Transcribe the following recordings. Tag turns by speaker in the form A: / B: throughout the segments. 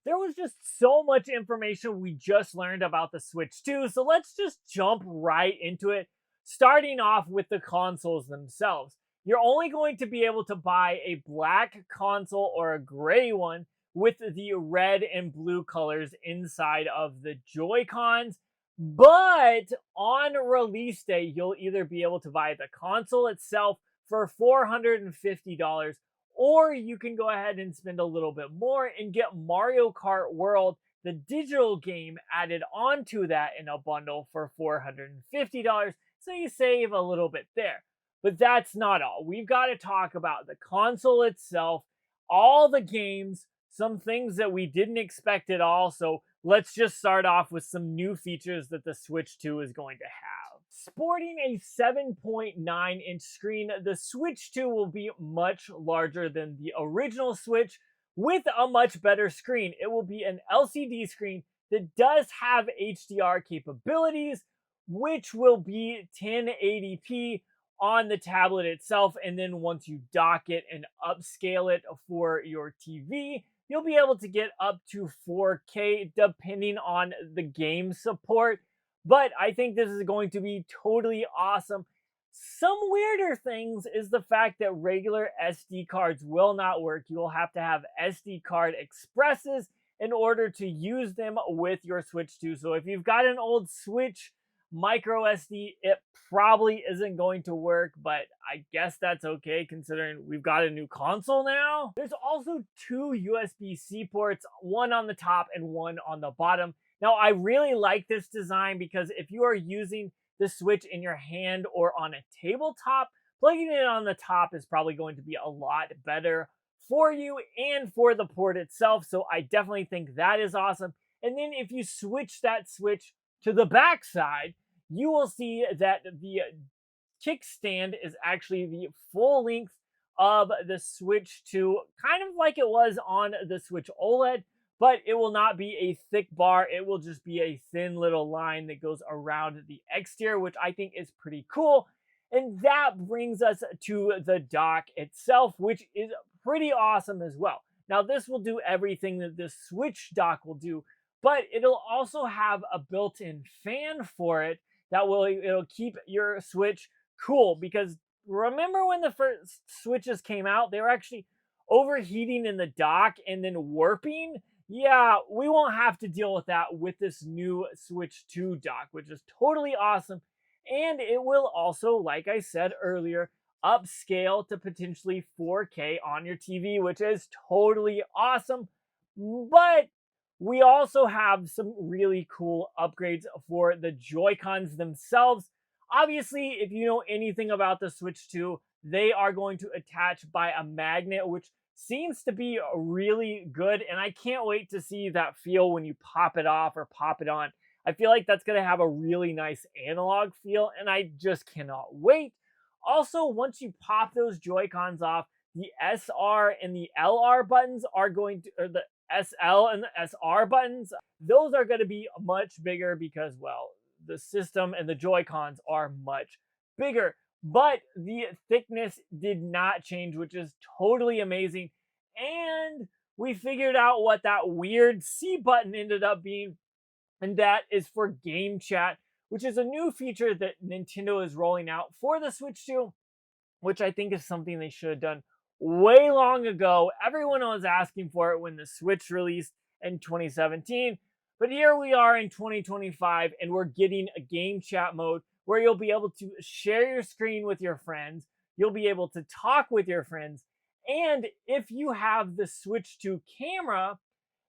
A: There was just so much information we just learned about the Switch 2, so let's just jump right into it, starting off with the consoles themselves. You're only going to be able to buy a black console or a gray one with the red and blue colors inside of the Joy-Cons. But on release day, you'll either be able to buy the console itself for $450, or you can go ahead and spend a little bit more and get Mario Kart World, the digital game, added onto that in a bundle for $450. So you save a little bit there. But that's not all. We've got to talk about the console itself, all the games, some things that we didn't expect at all. So let's just start off with some new features that the Switch 2 is going to have. Sporting a 7.9-inch screen, the Switch 2 will be much larger than the original Switch with a much better screen. It will be an LCD screen that does have HDR capabilities, which will be 1080p on the tablet itself. And then once you dock it and upscale it for your TV, you'll be able to get up to 4K depending on the game support. But I think this is going to be totally awesome. Some weirder things is the fact that regular SD cards will not work. You will have to have SD card expresses in order to use them with your Switch 2. So if you've got an old Switch micro SD, it probably isn't going to work, but I guess that's okay considering we've got a new console now. There's also two USB-C ports, one on the top and one on the bottom. Now, I really like this design because if you are using the Switch in your hand or on a tabletop, plugging it on the top is probably going to be a lot better for you and for the port itself. So I definitely think that is awesome. And then if you switch that Switch to the back side, you will see that the kickstand is actually the full length of the Switch 2, kind of like it was on the Switch OLED, but it will not be a thick bar. It will just be a thin little line that goes around the exterior, which I think is pretty cool. And that brings us to the dock itself, which is pretty awesome as well. Now, this will do everything that the Switch dock will do, but it'll also have a built-in fan for it that it'll keep your Switch cool. Because remember when the first Switches came out, they were actually overheating in the dock and then warping? Yeah, we won't have to deal with that with this new Switch 2 dock, which is totally awesome. And it will also, like I said earlier, upscale to potentially 4K on your TV, which is totally awesome. But we also have some really cool upgrades for the Joy-Cons themselves. Obviously, if you know anything about the Switch 2, they are going to attach by a magnet, which seems to be really good. And I can't wait to see that feel when you pop it off or pop it on. I feel like that's going to have a really nice analog feel, and I just cannot wait. Also, once you pop those Joy-Cons off, the SR and the LR buttons are going to, or the SL and the SR buttons, those are going to be much bigger because, well, the system and the Joy-Cons are much bigger. But the thickness did not change, which is totally amazing. And we figured out what that weird C button ended up being, and that is for game chat, which is a new feature that Nintendo is rolling out for the Switch 2, which I think is something they should have done way long ago. Everyone was asking for it when the Switch released in 2017, but here we are in 2025 and we're getting a game chat mode where you'll be able to share your screen with your friends, you'll be able to talk with your friends, and if you have the Switch 2 camera,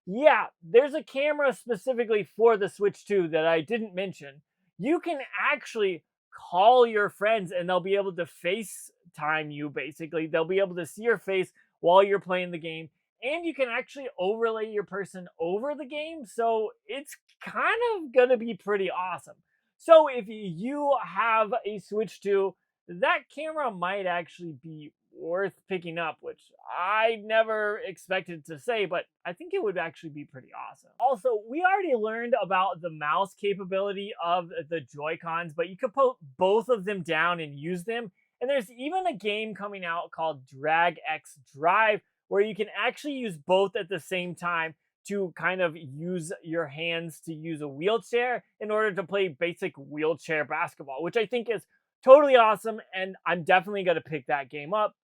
A: yeah, there's a camera specifically for the Switch 2 that I didn't mention. You can actually call your friends and they'll be able to FaceTime you, basically. They'll be able to see your face while you're playing the game. And you can actually overlay your person over the game. So it's kind of going to be pretty awesome. So if you have a Switch 2, that camera might actually be worth picking up, which I never expected to say, but I think it would actually be pretty awesome. Also, we already learned about the mouse capability of the Joy-Cons, but you could put both of them down and use them. And there's even a game coming out called Drag X Drive, where you can actually use both at the same time to kind of use your hands to use a wheelchair in order to play basic wheelchair basketball, which I think is totally awesome. And I'm definitely going to pick that game up.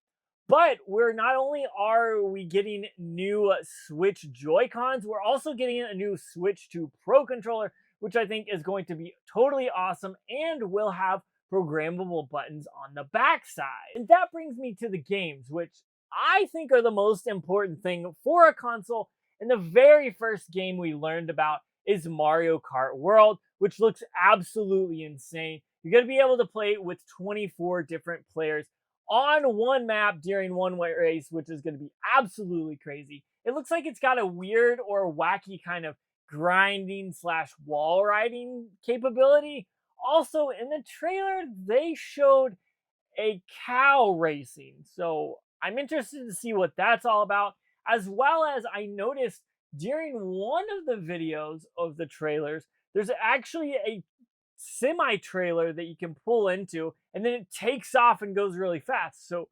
A: But we're not only are we getting new Switch Joy-Cons, we're also getting a new Switch 2 Pro controller, which I think is going to be totally awesome and will have programmable buttons on the backside. And that brings me to the games, which I think are the most important thing for a console. And the very first game we learned about is Mario Kart World, which looks absolutely insane. You're going to be able to play with 24 different players on one map during one race, which is going to be absolutely crazy. It looks like it's got a weird or wacky kind of grinding slash wall riding capability. Also, in the trailer, they showed a cow racing. So I'm interested to see what that's all about. As well as I noticed during one of the videos of the trailers, there's actually a semi-trailer that you can pull into, and then it takes off and goes really fast. So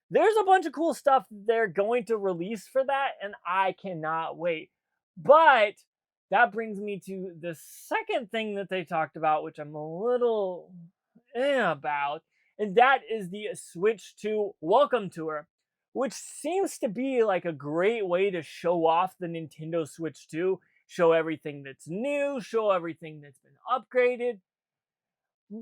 A: there's a bunch of cool stuff they're going to release for that, and I cannot wait. But that brings me to the second thing that they talked about, which I'm a little about, and that is the Switch 2 Welcome Tour, which seems to be like a great way to show off the Nintendo Switch 2, show everything that's new, show everything that's been upgraded.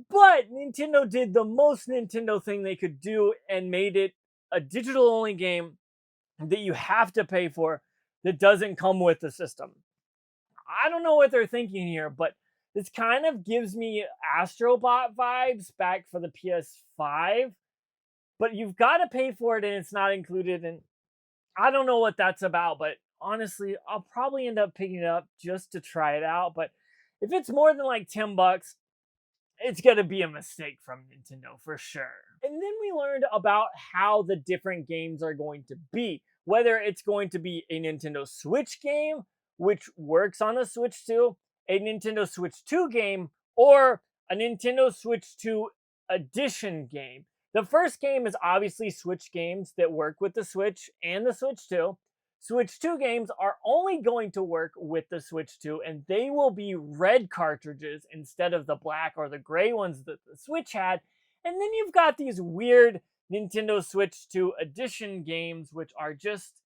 A: But Nintendo did the most Nintendo thing they could do and made it a digital only game that you have to pay for that doesn't come with the system. I don't know what they're thinking here, but this kind of gives me Astrobot vibes back for the PS5. But you've got to pay for it and it's not included. And I don't know what that's about, but honestly, I'll probably end up picking it up just to try it out. But if it's more than like $10, it's going to be a mistake from Nintendo for sure. And then we learned about how the different games are going to be. Whether it's going to be a Nintendo Switch game, which works on the Switch 2, a Nintendo Switch 2 game, or a Nintendo Switch 2 Edition game. The first game is obviously Switch games that work with the Switch and the Switch 2. Switch 2 games are only going to work with the Switch 2, and they will be red cartridges instead of the black or the gray ones that the Switch had. And then you've got these weird Nintendo Switch 2 Edition games, which are just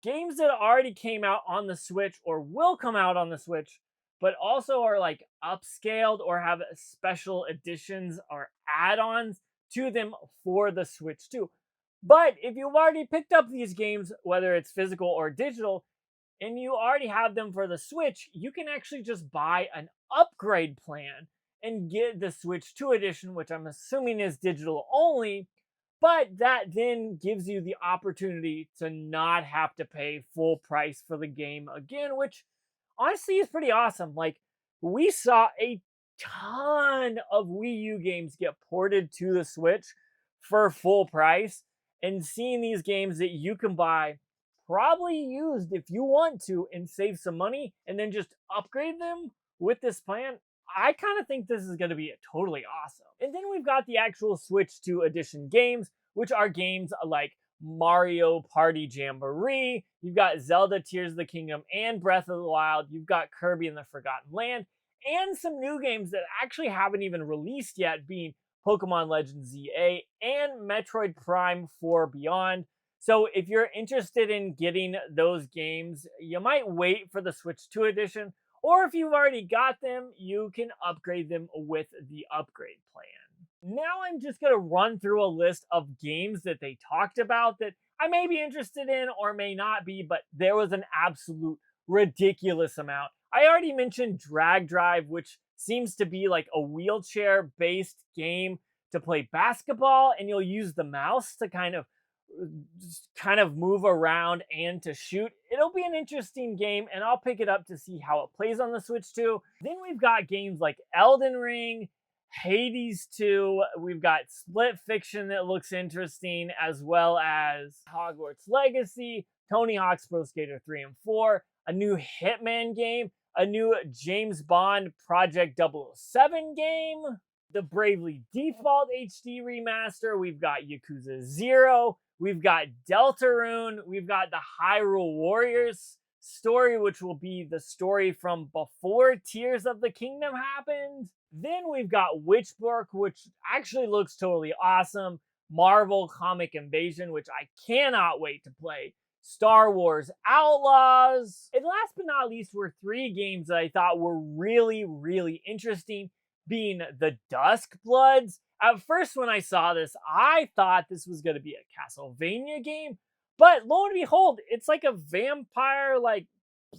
A: games that already came out on the Switch or will come out on the Switch, but also are like upscaled or have special editions or add-ons to them for the Switch 2. But if you've already picked up these games, whether it's physical or digital, and you already have them for the Switch, you can actually just buy an upgrade plan and get the Switch 2 edition, which I'm assuming is digital only, but that then gives you the opportunity to not have to pay full price for the game again, which honestly is pretty awesome. Like, we saw a ton of Wii U games get ported to the Switch for full price, and seeing these games that you can buy probably used if you want to and save some money and then just upgrade them with this plan, I kind of think this is going to be totally awesome. And then we've got the actual Switch 2 Edition games, which are games like Mario Party Jamboree, you've got Zelda Tears of the Kingdom and Breath of the Wild, you've got Kirby and the Forgotten Land, and some new games that actually haven't even released yet, being Pokemon Legends ZA and Metroid Prime 4 Beyond. So if you're interested in getting those games, you might wait for the Switch 2 edition, or if you've already got them, you can upgrade them with the upgrade plan. Now I'm just going to run through a list of games that they talked about that I may be interested in or may not be, but there was an absolute ridiculous amount. I already mentioned Drag Drive, which seems to be like a wheelchair-based game to play basketball, and you'll use the mouse to kind of move around and to shoot. It'll be an interesting game, and I'll pick it up to see how it plays on the Switch 2. Then we've got games like Elden Ring, Hades 2, we've got Split Fiction that looks interesting, as well as Hogwarts Legacy, Tony Hawk's Pro Skater 3 and 4, a new Hitman game, a new James Bond Project 007 game, the Bravely Default HD remaster, we've got Yakuza 0, we've got Deltarune, we've got the Hyrule Warriors story, which will be the story from before Tears of the Kingdom happened. Then we've got Witchbook, which actually looks totally awesome. Marvel Comic Invasion, which I cannot wait to play. Star Wars Outlaws. And last but not least were 3 games that I thought were really, really interesting, being the Dusk Bloods. At first, when I saw this, I thought this was going to be a Castlevania game, but lo and behold, it's like a vampire, like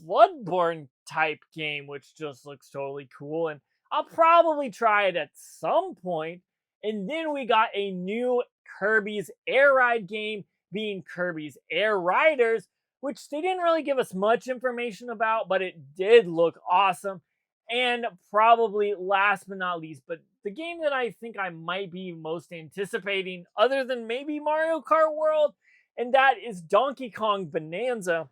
A: Bloodborne type game, which just looks totally cool. And I'll probably try it at some point. And then we got a new Kirby's Air Ride game, being Kirby's Air Riders, which they didn't really give us much information about, but it did look awesome. And probably last but not least, but the game that I think I might be most anticipating, other than maybe Mario Kart World, and that is Donkey Kong Bonanza,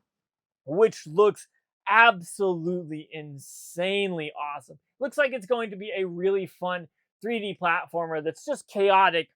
A: which looks absolutely insanely awesome. Looks like it's going to be a really fun 3D platformer that's just chaotic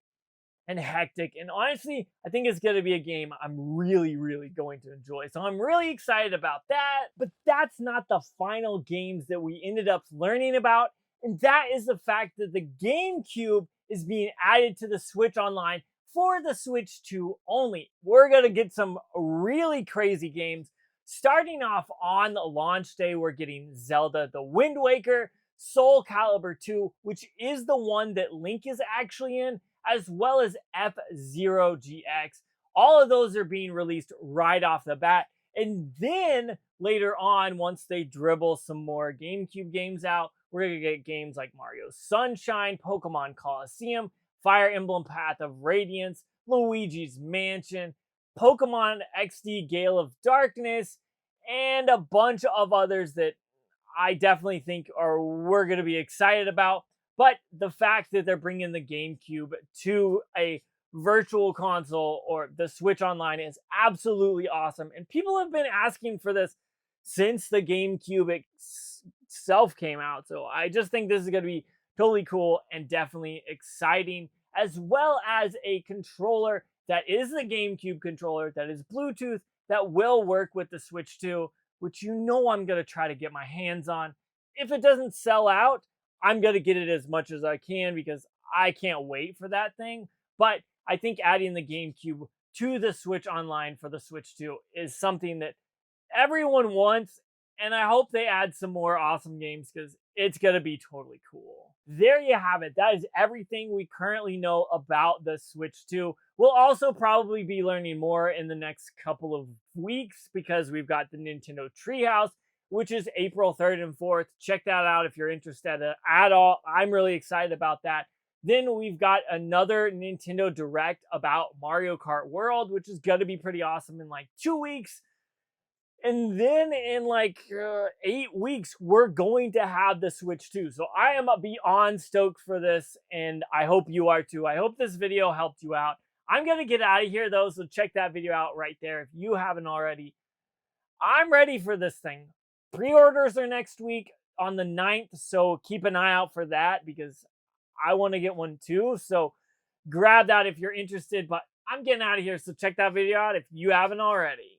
A: and hectic. And honestly, I think it's going to be a game I'm really, really going to enjoy. So I'm really excited about that. But that's not the final games that we ended up learning about. And that is the fact that the GameCube is being added to the Switch Online for the Switch 2 only. We're going to get some really crazy games. Starting off on the launch day, we're getting Zelda the Wind Waker, Soul Calibur 2, which is the one that Link is actually in, as well as F-Zero GX. All of those are being released right off the bat. And then later on, once they dribble some more GameCube games out, we're going to get games like Mario Sunshine, Pokemon Colosseum, Fire Emblem Path of Radiance, Luigi's Mansion, Pokemon XD Gale of Darkness, and a bunch of others that I definitely think we're going to be excited about. But the fact that they're bringing the GameCube to a virtual console or the Switch Online is absolutely awesome. And people have been asking for this since the GameCube itself came out. So I just think this is going to be totally cool and definitely exciting, as well as a controller that is the GameCube controller, that is Bluetooth, that will work with the Switch 2, which you know I'm going to try to get my hands on. If it doesn't sell out, I'm going to get it as much as I can because I can't wait for that thing. But I think adding the GameCube to the Switch Online for the Switch 2 is something that everyone wants, and I hope they add some more awesome games because it's going to be totally cool. There you have it. That is everything we currently know about the Switch 2. We'll also probably be learning more in the next couple of weeks because we've got the Nintendo Treehouse, which is April 3rd and 4th. Check that out if you're interested at all. I'm really excited about that. Then we've got another Nintendo Direct about Mario Kart World, which is going to be pretty awesome in like 2 weeks. And then in like 8 weeks, we're going to have the Switch 2. So I am beyond stoked for this, and I hope you are too. I hope this video helped you out. I'm going to get out of here though, so check that video out right there if you haven't already. I'm ready for this thing. Pre-orders are next week on the 9th, so keep an eye out for that because I want to get one too. So grab that if you're interested, but I'm getting out of here, so check that video out if you haven't already.